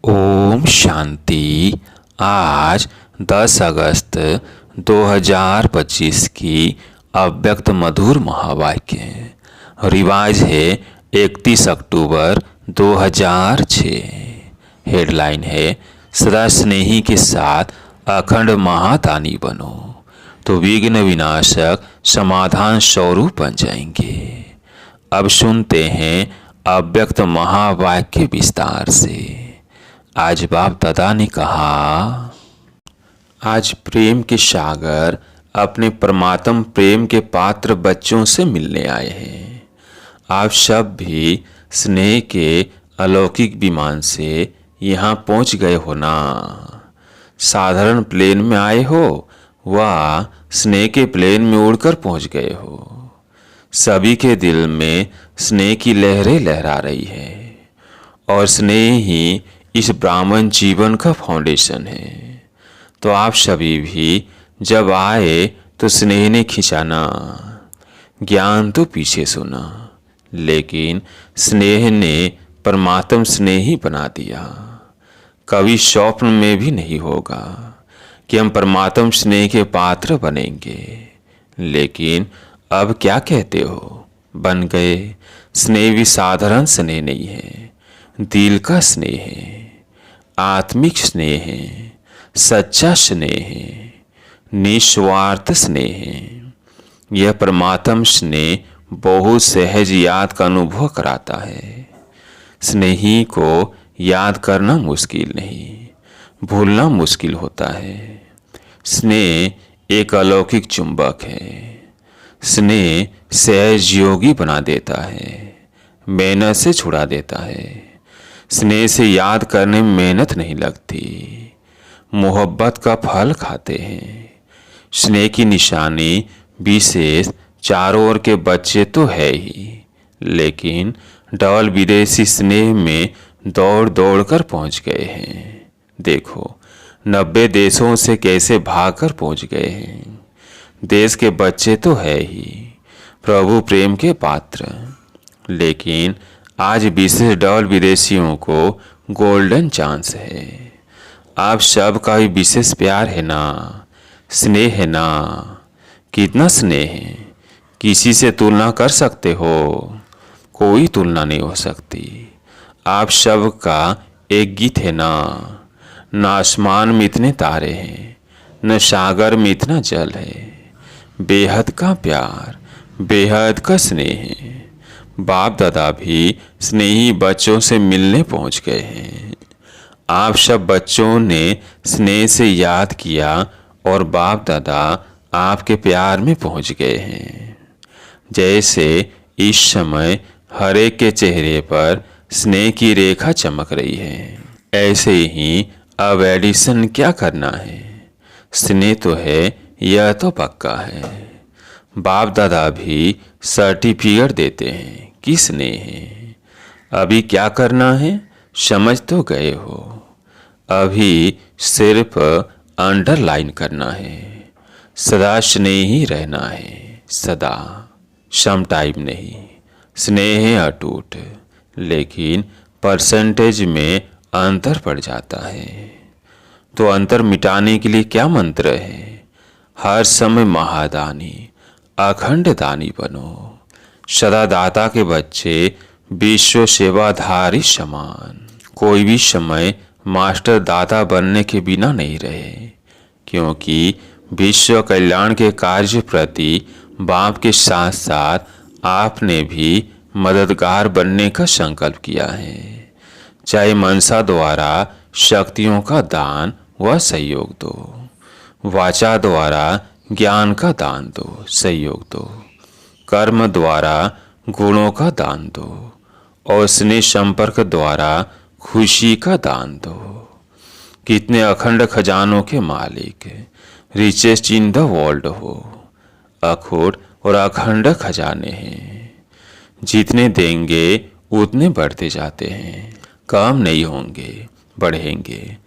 ओम शांति। आज 10 अगस्त 2025 की अव्यक्त मधुर महावाक्य रिवाज है 31 अक्टूबर 2006। हेडलाइन है सदा स्नेही के साथ अखंड महादानी बनो तो विघ्न विनाशक समाधान स्वरूप बन जाएंगे। अब सुनते हैं अव्यक्त महावाक्य विस्तार से। आज बाप दादा ने कहा, आज प्रेम के सागर अपने परमात्म प्रेम के पात्र बच्चों से मिलने आए हैं। आप सब भी स्नेह के अलौकिक विमान से यहाँ पहुँच गए हो ना। साधारण प्लेन में आए हो व स्नेह के प्लेन में उड़कर पहुँच गए हो। सभी के दिल में स्नेह की लहरें लहरा रही है और स्नेह ही इस ब्राह्मण जीवन का फाउंडेशन है। तो आप सभी भी जब आए तो स्नेह ने खिंचाना, ज्ञान तो पीछे सुना, लेकिन स्नेह ने परमात्म स्नेह ही बना दिया। कभी स्वप्न में भी नहीं होगा कि हम परमात्म स्नेह के पात्र बनेंगे, लेकिन अब क्या कहते हो, बन गए। स्नेह भी साधारण स्नेह नहीं है, दिल का स्नेह है, आत्मिक स्नेह है, सच्चा स्नेह है, निस्वार्थ स्नेह है। यह परमात्म स्नेह बहुत सहज याद का अनुभव कराता है। स्नेही को याद करना मुश्किल नहीं, भूलना मुश्किल होता है। स्नेह एक अलौकिक चुंबक है। स्नेह सहज योगी बना देता है, मेहनत से छुड़ा देता है। स्नेह से याद करने में मेहनत नहीं लगती, मोहब्बत का फल खाते हैं। स्नेह की निशानी विशेष चारों ओर के बच्चे तो है ही, लेकिन डबल विदेशी स्नेह में दौड़ दौड़ कर पहुँच गए हैं। देखो 90 देशों से कैसे भागकर पहुँच गए हैं। देश के बच्चे तो है ही, प्रभु प्रेम के पात्र, लेकिन आज विशेष डबल विदेशियों को गोल्डन चांस है। आप सब का भी विशेष प्यार है ना, स्नेह है ना। कितना स्नेह है, किसी से तुलना कर सकते हो? कोई तुलना नहीं हो सकती। आप सब का एक गीत है ना, न आसमान में इतने तारे हैं, न सागर में इतना जल है। बेहद का प्यार, बेहद का स्नेह है। बाप दादा भी स्नेही बच्चों से मिलने पहुंच गए हैं। आप सब बच्चों ने स्नेह से याद किया और बाप दादा आपके प्यार में पहुंच गए हैं। जैसे इस समय हर एक के चेहरे पर स्नेह की रेखा चमक रही है, ऐसे ही अब एडिशन क्या करना है। स्नेह तो है, यह तो पक्का है। बाप दादा भी सर्टिफिकेट देते हैं कि स्नेह है। अभी क्या करना है समझ तो गए हो। अभी सिर्फ अंडरलाइन करना है, सदा स्नेही रहना है, सदा, सम टाइम नहीं। स्नेह है अटूट, लेकिन परसेंटेज में अंतर पड़ जाता है। तो अंतर मिटाने के लिए क्या मंत्र है? हर समय महादानी, अखंड दानी बनो। सदा दाता के बच्चे विश्व सेवाधारी समान। कोई भी समय मास्टर दाता बनने के बिना नहीं रहे, क्योंकि विश्व कल्याण के कार्य प्रति बाप के साथ साथ आपने भी मददगार बनने का संकल्प किया है। चाहे मनसा द्वारा शक्तियों का दान व सहयोग दो, वाचा द्वारा ज्ञान का दान दो, सहयोग दो, कर्म द्वारा गुणों का दान दो और स्नेह संपर्क द्वारा खुशी का दान दो। कितने अखंड खजानों के मालिक, रिचेस्ट इन द वर्ल्ड हो। अखोट और अखंड खजाने हैं, जितने देंगे उतने बढ़ते जाते हैं, कम नहीं होंगे, बढ़ेंगे।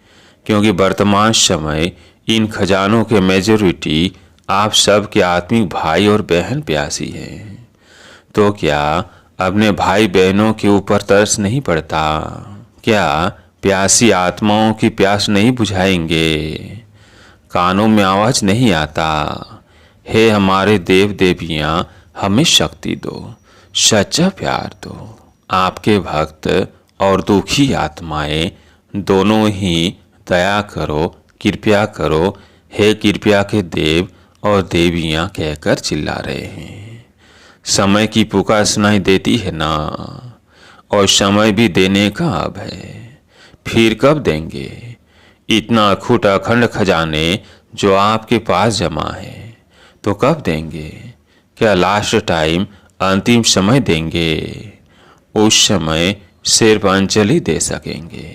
क्योंकि वर्तमान समय इन खजानों के मेजॉरिटी आप सब के आत्मिक भाई और बहन प्यासी हैं। तो क्या अपने भाई बहनों के ऊपर तरस नहीं पड़ता? क्या प्यासी आत्माओं की प्यास नहीं बुझाएंगे। कानों में आवाज नहीं आता, हे हमारे देव देवियां हमें शक्ति दो, सच्चा प्यार दो। आपके भक्त और दुखी आत्माएं दोनों ही दया करो, कृपया करो, हे कृपया के देव और देवियां कहकर चिल्ला रहे हैं। समय की पुकार सुनाई देती है ना, और समय भी देने का अब है। फिर कब देंगे इतना अखूट अखंड खजाने जो आपके पास जमा है? तो कब देंगे? क्या लास्ट टाइम, अंतिम समय देंगे? उस समय सिर्फ अंजलि दे सकेंगे।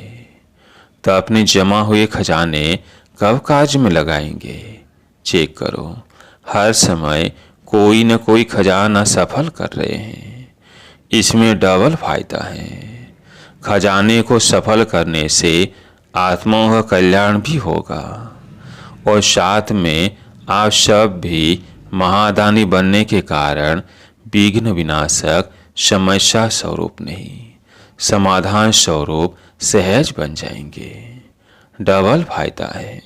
तो अपने जमा हुए खजाने कब काज में लगाएंगे? चेक करो, हर समय कोई न कोई खजाना सफल कर रहे हैं। इसमें डबल फायदा है। खजाने को सफल करने से आत्माओं का कल्याण भी होगा, और साथ में आप सब भी महादानी बनने के कारण विघ्न विनाशक, समस्या स्वरूप नहीं, समाधान स्वरूप सहज बन जाएंगे। डबल फायदा है।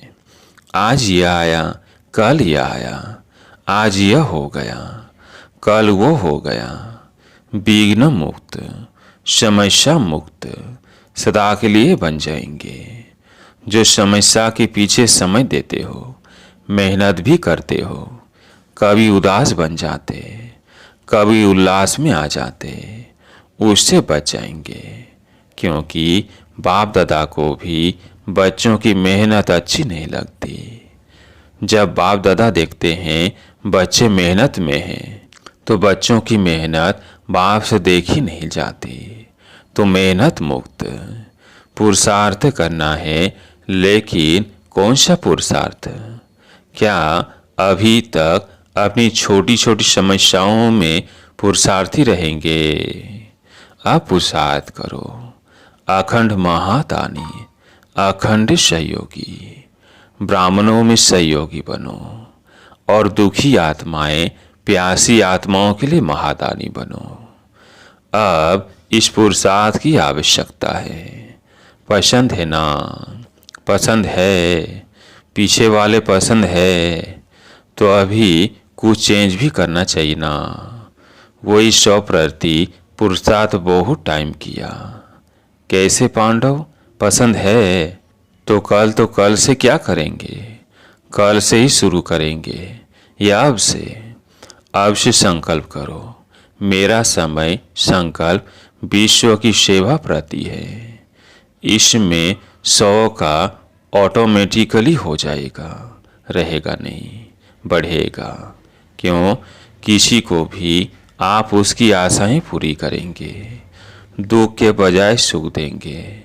आज यह आया, कल यह आया, आज यह हो गया, कल वो हो गया। विघ्न मुक्त, समस्या मुक्त सदा के लिए बन जाएंगे। जो समस्या के पीछे समय देते हो, मेहनत भी करते हो, कभी उदास बन जाते, कभी उल्लास में आ जाते, उससे बच जाएंगे। क्योंकि बाप दादा को भी बच्चों की मेहनत अच्छी नहीं लगती। जब बाप दादा देखते हैं बच्चे मेहनत में हैं, तो बच्चों की मेहनत बाप से देखी नहीं जाती। तो मेहनत मुक्त पुरुषार्थ करना है, लेकिन कौन सा पुरुषार्थ? क्या अभी तक अपनी छोटी छोटी समस्याओं में पुरुषार्थी रहेंगे? अब पुरुषार्थ करो, अखंड महादानी, अखंड सहयोगी, ब्राह्मणों में सहयोगी बनो, और दुखी आत्माएं, प्यासी आत्माओं के लिए महादानी बनो। अब इस पुरुषार्थ की आवश्यकता है। पसंद है ना? पसंद है, पीछे वाले पसंद है, तो अभी कुछ चेंज भी करना चाहिए ना। वही 100% पुरुषार्थ बहुत टाइम किया। कैसे पांडव? पसंद है तो कल से क्या करेंगे? कल से ही शुरू करेंगे या अब से? अब से संकल्प करो, मेरा समय संकल्प विश्व की सेवा प्रति है। इसमें 100 का ऑटोमेटिकली हो जाएगा, रहेगा नहीं, बढ़ेगा। क्यों? किसी को भी आप उसकी आशाएं पूरी करेंगे, दुख के बजाय सुख देंगे,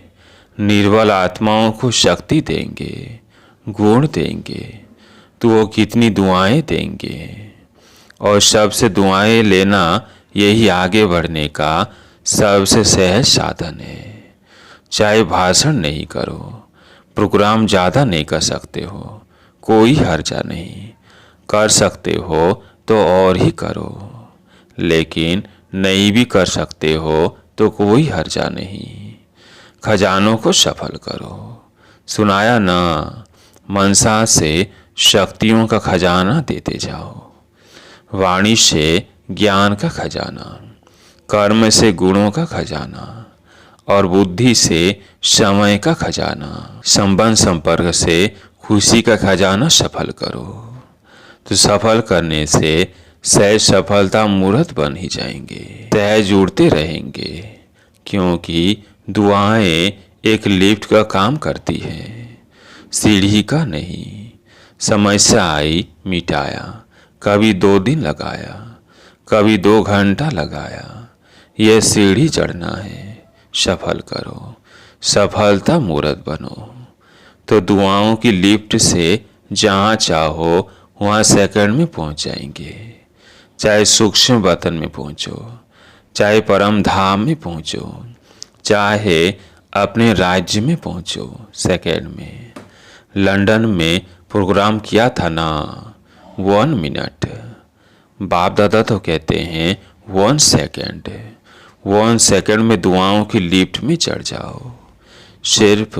निर्बल आत्माओं को शक्ति देंगे, गुण देंगे, तो वो कितनी दुआएं देंगे। और सबसे दुआएं लेना यही आगे बढ़ने का सबसे सहज साधन है। चाहे भाषण नहीं करो, प्रोग्राम ज़्यादा नहीं कर सकते हो, कोई हर्जा नहीं, कर सकते हो तो और ही करो, लेकिन नहीं भी कर सकते हो तो कोई हर्जा नहीं। खजानों को सफल करो। सुनाया ना, मनसा से शक्तियों का खजाना देते जाओ, वाणी से ज्ञान का खजाना, कर्म से गुणों का खजाना, और बुद्धि से समय का खजाना, संबंध संपर्क से खुशी का खजाना सफल करो। तो सफल करने से सहज सफलता मूर्त बन ही जाएंगे, सहज जुड़ते रहेंगे। क्योंकि दुआएं एक लिफ्ट का काम करती है, सीढ़ी का नहीं। समस्या आई, मिटाया, कभी 2 दिन लगाया, कभी 2 घंटा लगाया, यह सीढ़ी चढ़ना है। सफल करो, सफलता मूर्त बनो। तो दुआओं की लिफ्ट से जहाँ चाहो वहाँ सेकंड में पहुँच जाएंगे। चाहे सूक्ष्म वतन में पहुँचो, चाहे परम धाम में पहुँचो, चाहे अपने राज्य में पहुँचो, सेकंड में। लंदन में प्रोग्राम किया था ना, 1 मिनट। बाप दादा तो कहते हैं 1 सेकंड। 1 सेकंड में दुआओं की लिफ्ट में चढ़ जाओ। सिर्फ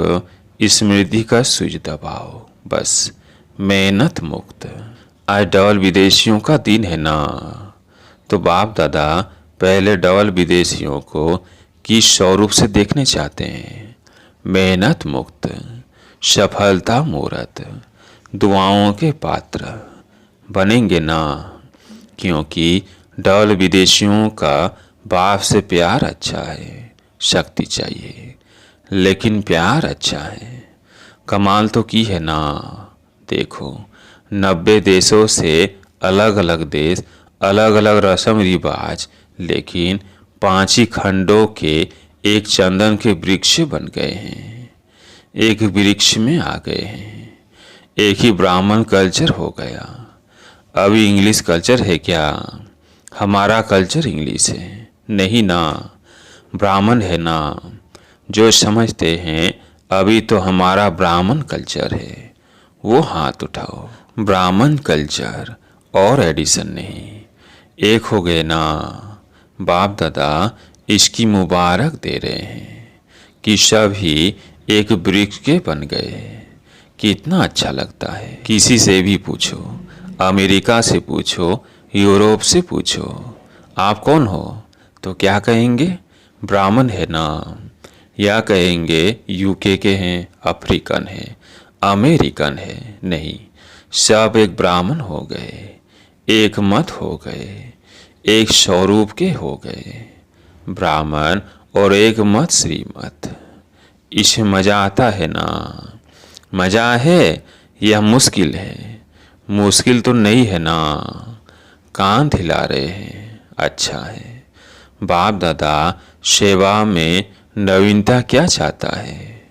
स्मृति का स्विच दबाओ, बस मेहनत मुक्त। आज डबल विदेशियों का दिन है ना, तो बाप दादा पहले डबल विदेशियों को किस स्वरूप से देखने चाहते हैं? मेहनत मुक्त, सफलता मूर्त, दुआओं के पात्र बनेंगे ना। क्योंकि डबल विदेशियों का बाप से प्यार अच्छा है, शक्ति चाहिए लेकिन प्यार अच्छा है। कमाल तो की है ना। देखो 90 देशों से अलग अलग देश, अलग अलग रस्म रिवाज, लेकिन 5 ही खंडों के एक चंदन के वृक्ष बन गए हैं, एक वृक्ष में आ गए हैं। एक ही ब्राह्मण कल्चर हो गया। अभी इंग्लिश कल्चर है क्या? हमारा कल्चर इंग्लिश है नहीं ना, ब्राह्मण है ना। जो समझते हैं अभी तो हमारा ब्राह्मण कल्चर है, वो हाथ उठाओ। ब्राह्मण कल्चर और एडिशन नहीं, एक हो गए ना। बाप दादा इसकी मुबारक दे रहे हैं कि सभी एक वृक्ष के बन गए। कितना अच्छा लगता है। किसी से भी पूछो, अमेरिका से पूछो, यूरोप से पूछो, आप कौन हो तो क्या कहेंगे? ब्राह्मण है ना। या कहेंगे यूके के हैं, अफ्रीकन है, अमेरिकन है। नहीं, सब एक ब्राह्मण हो गए, एक मत हो गए, एक स्वरूप के हो गए। ब्राह्मण और एक मत श्रीमत। इसमें मजा आता है ना। मजा है या मुश्किल है? मुश्किल तो नहीं है ना। कान हिला रहे हैं, अच्छा है। बाप दादा सेवा में नवीनता क्या चाहता है?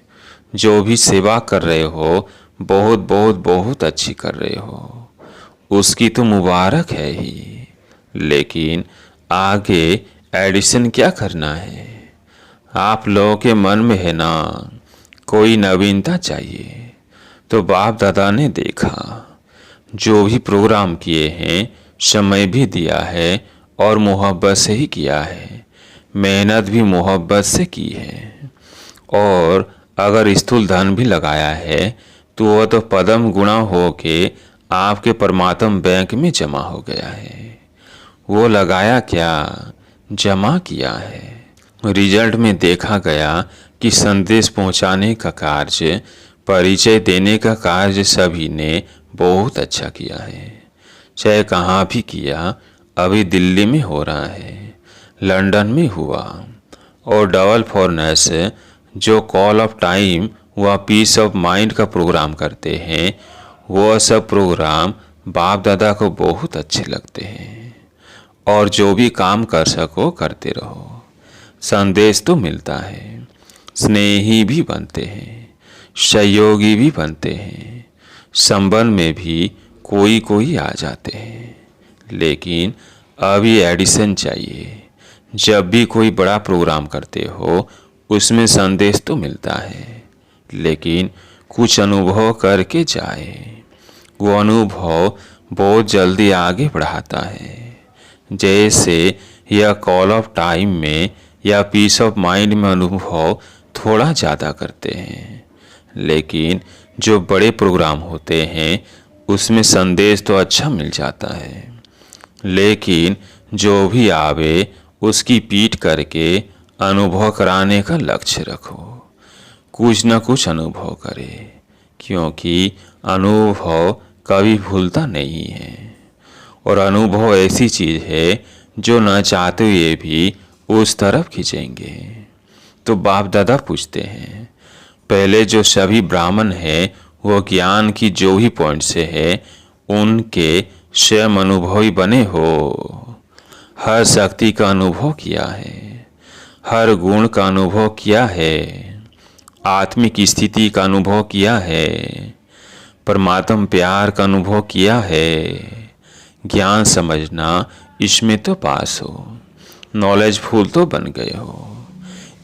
जो भी सेवा कर रहे हो बहुत बहुत बहुत अच्छी कर रहे हो, उसकी तो मुबारक है ही, लेकिन आगे एडिशन क्या करना है? आप लोगों के मन में है ना कोई नवीनता चाहिए। तो बाप दादा ने देखा, जो भी प्रोग्राम किए हैं समय भी दिया है और मोहब्बत से ही किया है, मेहनत भी मोहब्बत से की है। और अगर स्थूल धन भी लगाया है तो वह तो पदम गुणा हो के आपके परमात्म बैंक में जमा हो गया है। वो लगाया क्या, जमा किया है। रिजल्ट में देखा गया कि संदेश पहुंचाने का कार्य, परिचय देने का कार्य सभी ने बहुत अच्छा किया है। चाहे कहाँ भी किया, अभी दिल्ली में हो रहा है, लंदन में हुआ। और डबल फॉरनेस जो कॉल ऑफ टाइम व पीस ऑफ माइंड का प्रोग्राम करते हैं, वो सब प्रोग्राम बाप दादा को बहुत अच्छे लगते हैं। और जो भी काम कर सको करते रहो, संदेश तो मिलता है, स्नेही भी बनते हैं, सहयोगी भी बनते हैं, संबंध में भी कोई कोई आ जाते हैं। लेकिन अभी एडिशन चाहिए। जब भी कोई बड़ा प्रोग्राम करते हो उसमें संदेश तो मिलता है, लेकिन कुछ अनुभव करके जाए। वो अनुभव बहुत जल्दी आगे बढ़ाता है। जैसे यह कॉल ऑफ टाइम में या पीस ऑफ माइंड में अनुभव थोड़ा ज़्यादा करते हैं, लेकिन जो बड़े प्रोग्राम होते हैं उसमें संदेश तो अच्छा मिल जाता है। लेकिन जो भी आवे उसकी पीठ करके अनुभव कराने का लक्ष्य रखो। कुछ न कुछ अनुभव करे, क्योंकि अनुभव कभी भूलता नहीं है। और अनुभव ऐसी चीज़ है जो न चाहते हुए भी उस तरफ खींचेंगे। तो बाप दादा पूछते हैं, पहले जो सभी ब्राह्मण हैं वो ज्ञान की जो ही पॉइंट से है उनके स्वयं अनुभवी बने हो। हर शक्ति का अनुभव किया है, हर गुण का अनुभव किया है, आत्मिक स्थिति का अनुभव किया है, परमात्म प्यार का अनुभव किया है। ज्ञान समझना इसमें तो पास हो, नॉलेजफुल तो बन गए हो।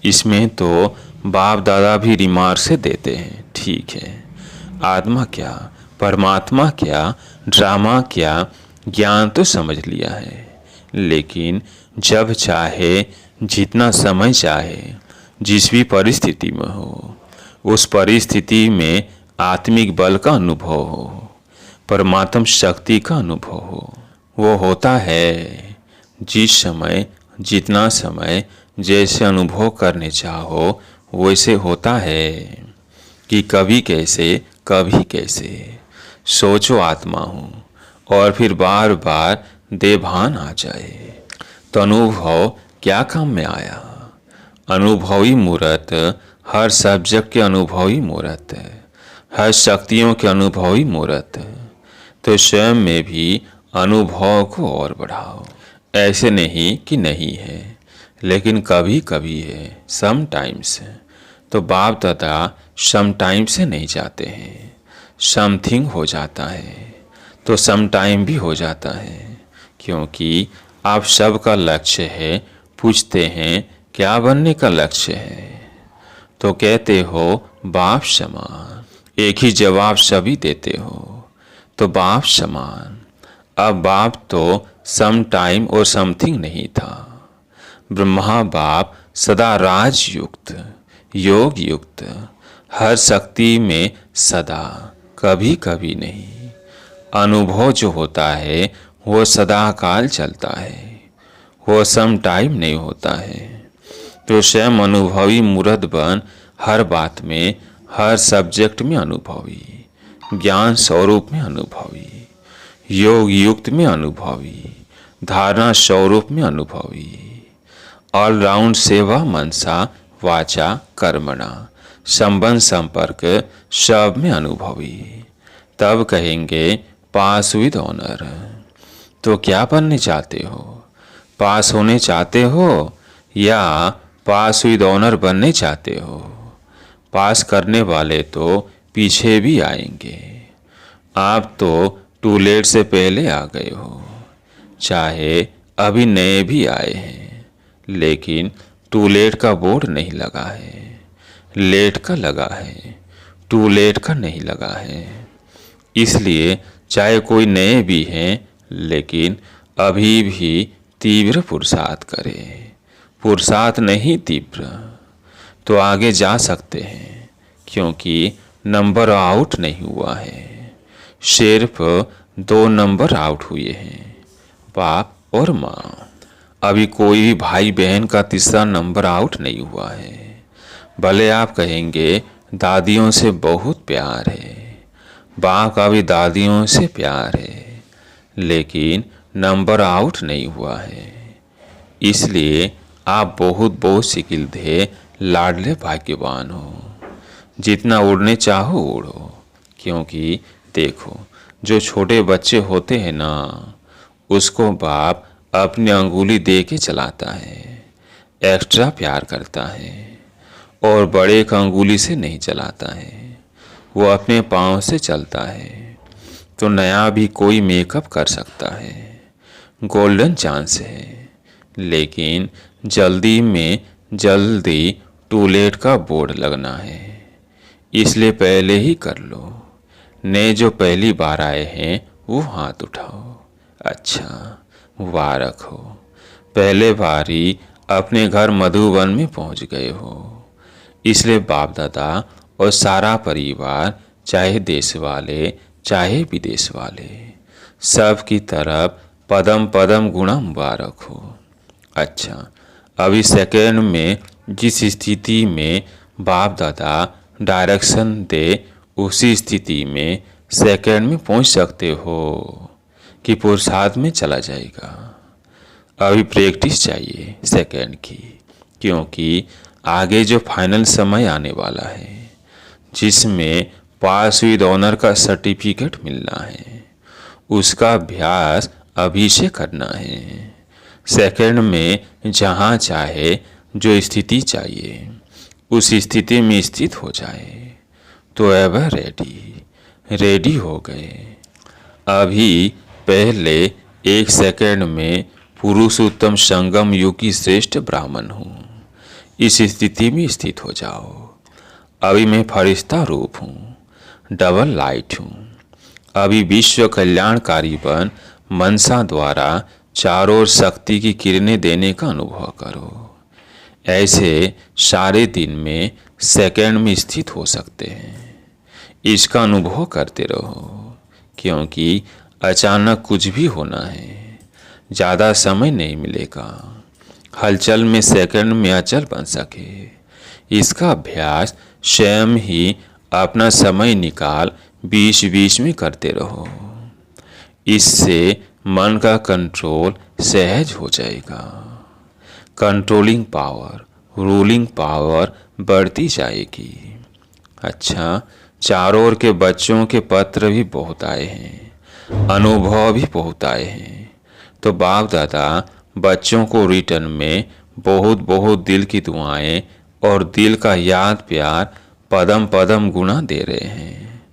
इसमें तो बाप दादा भी रिमार्क से देते हैं, ठीक है, आत्मा क्या, परमात्मा क्या, ड्रामा क्या, ज्ञान तो समझ लिया है, लेकिन जब चाहे, जितना समय चाहे, जिस भी परिस्थिति में हो, उस परिस्थिति में आत्मिक बल का अनुभव हो, परमात्म शक्ति का अनुभव हो। वो होता है जिस समय, जितना समय जैसे अनुभव करने चाहो वैसे होता है कि कभी कैसे कभी कैसे। सोचो आत्मा हूँ और फिर बार बार देभान आ जाए तो अनुभव क्या काम में आया। अनुभवी मूर्त हर सब्जेक्ट के अनुभवी मूर्त, हर शक्तियों के अनुभवी मूर्त। तो स्वयं में भी अनुभव को और बढ़ाओ। ऐसे नहीं कि नहीं है, लेकिन कभी कभी है, समटाइम्स। तो बाप दादा समटाइम से नहीं जाते हैं, समथिंग हो जाता है तो समटाइम भी हो जाता है। क्योंकि आप सबका लक्ष्य है। पूछते हैं क्या बनने का लक्ष्य है, तो कहते हो बाप समान। एक ही जवाब सभी देते हो, तो बाप समान। अब बाप तो सम टाइम और समथिंग नहीं था। ब्रह्मा बाप सदा राजयुक्त, योग युक्त, हर शक्ति में सदा, कभी कभी नहीं। अनुभव जो होता है वो सदा काल चलता है, वो सम टाइम नहीं होता है। तो स्वयं अनुभवी मूर्त बन हर बात में, हर सब्जेक्ट में अनुभवी, ज्ञान स्वरूप में अनुभवी, योग युक्त में अनुभवी, धारणा स्वरूप में अनुभवी, ऑलराउंड सेवा मनसा वाचा कर्मणा, संबंध संपर्क सब में अनुभवी। तब कहेंगे पास विद ऑनर। तो क्या बनने चाहते हो, पास होने चाहते हो या पास विद ऑनर बनने चाहते हो। पास करने वाले तो पीछे भी आएंगे। आप तो टू लेट से पहले आ गए हो, चाहे अभी नए भी आए हैं, लेकिन टू लेट का बोर्ड नहीं लगा है, लेट का लगा है, टू लेट का नहीं लगा है। इसलिए चाहे कोई नए भी हैं, लेकिन अभी भी तीव्र पुरुषार्थ करे। पुरुषार्थ नहीं तीव्र, तो आगे जा सकते हैं, क्योंकि नंबर आउट नहीं हुआ है। सिर्फ 2 नंबर आउट हुए हैं, बाप और माँ। अभी कोई भी भाई बहन का तीसरा नंबर आउट नहीं हुआ है। भले आप कहेंगे दादियों से बहुत प्यार है, बाप का भी दादियों से प्यार है, लेकिन नंबर आउट नहीं हुआ है। इसलिए आप बहुत बहुत सिकिलधे लाडले भाग्यवान हो। जितना उड़ने चाहो उड़ो, क्योंकि देखो जो छोटे बच्चे होते हैं ना, उसको बाप अपनी अंगुली दे के चलाता है, एक्स्ट्रा प्यार करता है। और बड़े का अंगुली से नहीं चलाता है, वो अपने पाँव से चलता है। तो नया भी कोई मेकअप कर सकता है, गोल्डन चांस है, लेकिन जल्दी में जल्दी टू लेट का बोर्ड लगना है। इसलिए पहले ही कर लो। नए जो पहली बार आए हैं वो हाथ उठाओ। अच्छा, मुबारक हो, पहले बार ही अपने घर मधुबन में पहुंच गए हो। इसलिए बाप दादा और सारा परिवार, चाहे देश वाले चाहे विदेश वाले, सब की तरफ पदम पदम गुणा मुबारक हो। अच्छा, अभी सेकेंड में जिस स्थिति में बाप दादा डायरेक्शन दे, उसी स्थिति में सेकेंड में पहुंच सकते हो कि पुरुषार्थ में चला जाएगा। अभी प्रैक्टिस चाहिए सेकेंड की, क्योंकि आगे जो फाइनल समय आने वाला है, जिसमें पास विद ऑनर का सर्टिफिकेट मिलना है, उसका अभ्यास अभी से करना है। सेकेंड में जहाँ चाहे जो स्थिति चाहिए उस स्थिति में स्थित हो जाए, तो एवर रेडी हो गए। अभी पहले 1 सेकेंड में पुरुषोत्तम संगम युग की श्रेष्ठ ब्राह्मण हूँ, इस स्थिति में स्थित हो जाओ। अभी मैं फरिश्ता रूप हूँ, डबल लाइट हूँ। अभी विश्व कल्याणकारी बन मनसा द्वारा चारों ओर शक्ति की किरणें देने का अनुभव करो। ऐसे सारे दिन में सेकंड में स्थित हो सकते हैं। इसका अनुभव करते रहो, क्योंकि अचानक कुछ भी होना है, ज़्यादा समय नहीं मिलेगा। हलचल में सेकंड में अचल बन सके, इसका अभ्यास स्वयं ही अपना समय निकाल बीच बीच में करते रहो। इससे मन का कंट्रोल सहज हो जाएगा। कंट्रोलिंग पावर, रूलिंग पावर बढ़ती जाएगी। अच्छा, चारों ओर के बच्चों के पत्र भी बहुत आए हैं, अनुभव भी बहुत आए हैं। तो बाप दादा बच्चों को रिटर्न में बहुत बहुत दिल की दुआएं और दिल का याद प्यार पदम पदम गुना दे रहे हैं।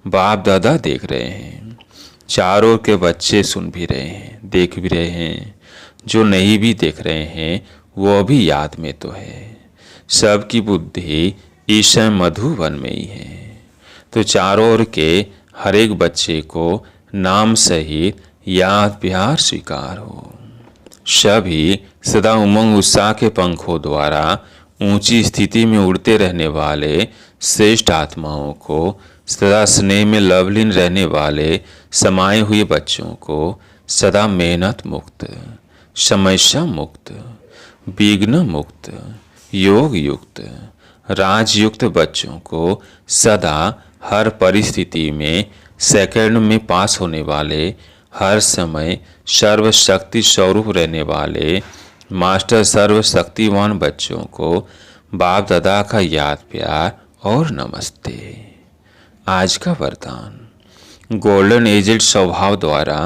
बाप दादा देख रहे हैं, चारों के बच्चे सुन भी रहे हैं, देख भी रहे हैं। जो नहीं भी देख रहे हैं वो भी याद में तो है। सबकी बुद्धि इस समय मधुबन में ही है। तो चारों ओर के हर एक बच्चे को नाम सहित याद प्यार स्वीकार हो। सभी सदा उमंग उत्साह के पंखों द्वारा ऊंची स्थिति में उड़ते रहने वाले श्रेष्ठ आत्माओं को, सदा स्नेह में लवलीन रहने वाले समाये हुए बच्चों को सदा मेहनत मुक्त, समस्या मुक्त, विघ्न मुक्त, योग युक्त, राजयुक्त बच्चों को सदा हर परिस्थिति में सेकंड में पास होने वाले, हर समय सर्वशक्ति स्वरूप रहने वाले मास्टर सर्वशक्तिवान बच्चों को बाप दादा का याद प्यार और नमस्ते। आज का वरदान, गोल्डन एजेड स्वभाव द्वारा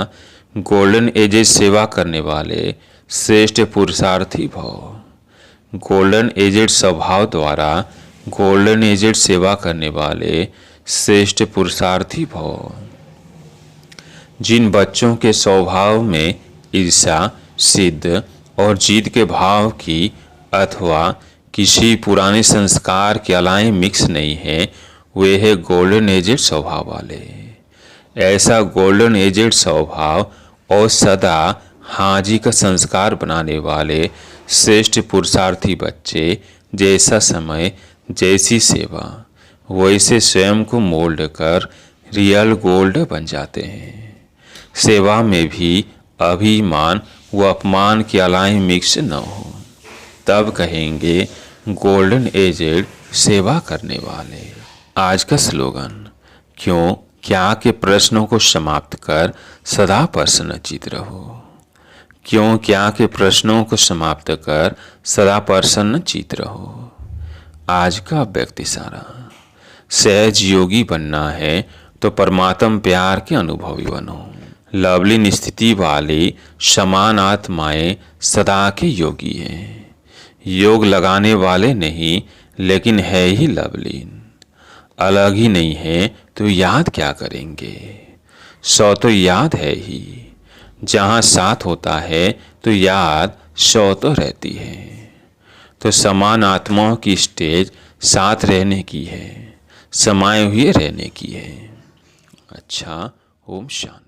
गोल्डन एजेड सेवा करने वाले श्रेष्ठ पुरुषार्थी भव। गोल्डन एजेड स्वभाव द्वारा गोल्डन एजेड सेवा करने वाले श्रेष्ठ पुरुषार्थी भव। जिन बच्चों के स्वभाव में ईर्ष्या, सिद्ध और जीत के भाव की अथवा किसी पुराने संस्कार के अलाए मिक्स नहीं है, वे है गोल्डन एजेड स्वभाव वाले। ऐसा गोल्डन एजेड स्वभाव और सदा हाजी का संस्कार बनाने वाले श्रेष्ठ पुरुषार्थी बच्चे जैसा समय, जैसी सेवा, वैसे स्वयं को मोल्ड कर रियल गोल्ड बन जाते हैं। सेवा में भी अभिमान व अपमान के अलाए मिक्स न हो, तब कहेंगे गोल्डन एजेड सेवा करने वाले। आज का स्लोगन, क्यों क्या के प्रश्नों को समाप्त कर सदा प्रसन्नचित्त रहो। क्यों क्या के प्रश्नों को समाप्त कर सदा प्रसन्नचित्त रहो। आज का व्यक्ति सारा, सहज योगी बनना है तो परमात्म प्यार के अनुभवी बनो। लवलीन स्थिति वाली समान आत्माएं सदा के योगी हैं। योग लगाने वाले नहीं, लेकिन है ही लवलीन। अलग ही नहीं है तो याद क्या करेंगे। सौ तो याद है ही, जहाँ साथ होता है तो याद सौ तो रहती है। तो समान आत्माओं की स्टेज साथ रहने की है, समाये हुए रहने की है। अच्छा, ओम शांति।